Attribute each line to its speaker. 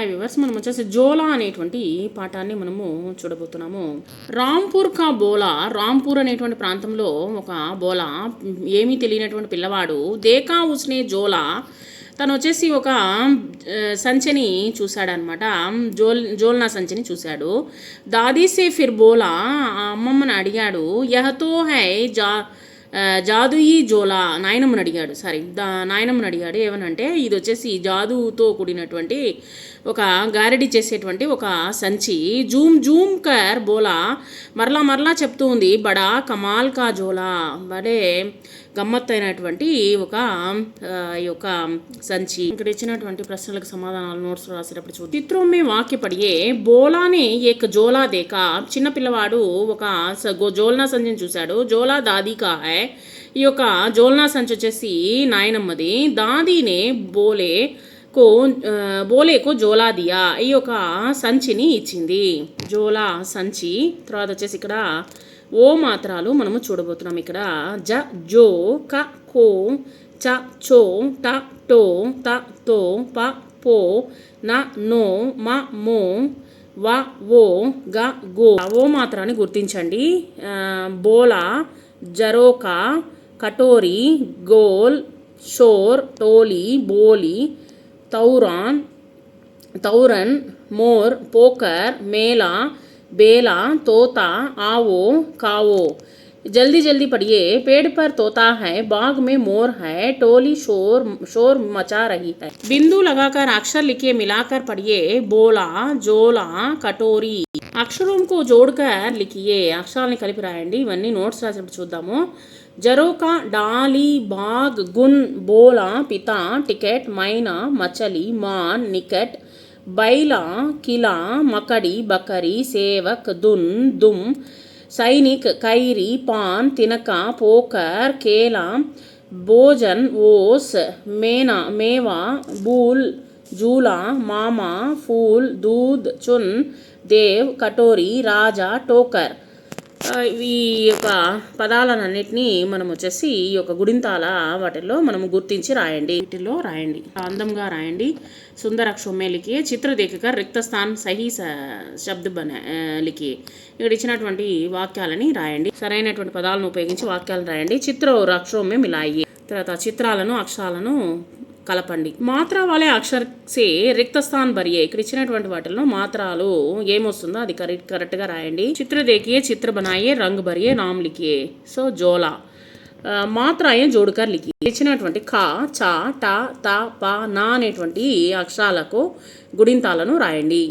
Speaker 1: Hi viewers, మనం వచ్చేసి జోలా అనేటువంటి పాఠాన్ని మనము చూడబోతున్నాము. రాంపూర్ కా బోలా, రాంపూర్ అనేటువంటి ప్రాంతంలో ఒక బోలా ఏమీ తెలియనటువంటి పిల్లవాడు దేకా ఉస్నే జోలా, తను వచ్చేసి ఒక సంచిని చూశాడనమాట. జోల్నా సంచిని చూశాడు. దాదీ సే ఫిర్ బోలా, అమ్మమ్మని అడిగాడు. యహతో హై జాదుయి జోలా, నాయనమ్మని అడిగాడు. నాయనమ్మని అడిగాడు ఏమనంటే, ఇది వచ్చేసి జాదుతో కూడినటువంటి ఒక గారడి చేసేటువంటి ఒక సంచి. జూమ్ జూమ్ కర్ బోలా, మరలా చెప్తూ ఉంది. బడా కమాల్ కా జోలా, బడే గమ్మత్తైనటువంటి ఒక ఈ యొక్క సంచి. ఇక్కడ ఇచ్చినటువంటి ప్రశ్నలకు సమాధానాలు నోట్స్ రాసేటప్పుడు చూద్దాం. చిత్రం మే వాక్య పడియే బోలానే ఏక జోలా దేకా, చిన్న పిల్లవాడు ఒక జోల్నా సంచిని చూశాడు. జోలా దాదీ కా హై, ఈ యొక్క జోల్నా సంచి వచ్చేసి నాయనమ్మది. దాదీనే బోలేకో జోలా దియా, ఈ యొక్క సంచిని ఇచ్చింది. జోలా సంచి. తర్వాత వచ్చేసి ఇక్కడ ఓ మాత్రాలు మనము చూడబోతున్నాం. ఇక్కడ జ, జో, క, కో, చ, చో, ట, టో, త, తో, ప, పో, న, నో, మ, మో, వ, ఓ, గ, గో. ఓ మాత్రాన్ని గుర్తించండి. బోలా, జరోకా, కటోరీ, గోల్, షోర్, టోలీ, బోలి, तौरन, मोर, पोकर, मेला, बेला, तोता, आवो, कावो. जल्दी जल्दी पढ़िए. पेड़ पर तोता है, बाग में मोर है, टोली शोर मचा रही है. बिंदु लगाकर अक्षर लिखिए, मिलाकर पढ़िए. बोला, जोला, कटोरी. అక్షరం को जोड़कर लिखिए. అక్షరాలని కలిపి రాయండి. ఇవన్నీ నోట్స్ రాసినప్పుడు చూద్దాము. జరోకా, డాలి, బాగ్, గున్, బోలా, పితా, టికెట్, మైనా, మచలి, మాన్, నికట్, बैला, किला, मकड़ी, बकरी, सेवक, दुम, सैनिक, कैरी, पान, तिनका, पोकर, केला, भोजन, ओस, मेवा, बूल, जूला, मामा, फूल, दूध, चुन, देव, कटोरी, राजा, टोकर. ఈ యొక్క పదాలన్నింటినీ మనం వచ్చేసి ఈ యొక్క గుడింతాల వాటిల్లో మనము గుర్తించి రాయండి. వీటిలో రాయండి, అందంగా రాయండి. సుందర అక్షరం మే లిఖియే. చిత్ర దేఖకర్ రిక్త స్థాన్ సహీ శబ్ద లిఖియే. ఇక్కడ ఇచ్చినటువంటి వాక్యాలని రాయండి. సరైనటువంటి పదాలను ఉపయోగించి వాక్యాలను రాయండి. చిత్ర అక్షరం మే మిలాయి. తర్వాత చిత్రాలను అక్షరాలను కలపండి. మాత్ర వాలే అక్షర్ సే రిక్త స్థాన్ భరియే. ఇక్కడ ఇచ్చినటువంటి వాటిల్లో మాత్రాలు ఏమొస్తుందో అది కరెక్ట్గా రాయండి. చిత్ర దేకియే, చిత్ర బనాయే, రంగ్ భరియే, నామ్ లిఖియే. సో జోలా. మాత్రాయే జోడుకర్ లిఖి. ఇచ్చినటువంటి ఖ, చ, ట, త, ప, నా అనేటువంటి అక్షరాలకు గుడింతాలను రాయండి.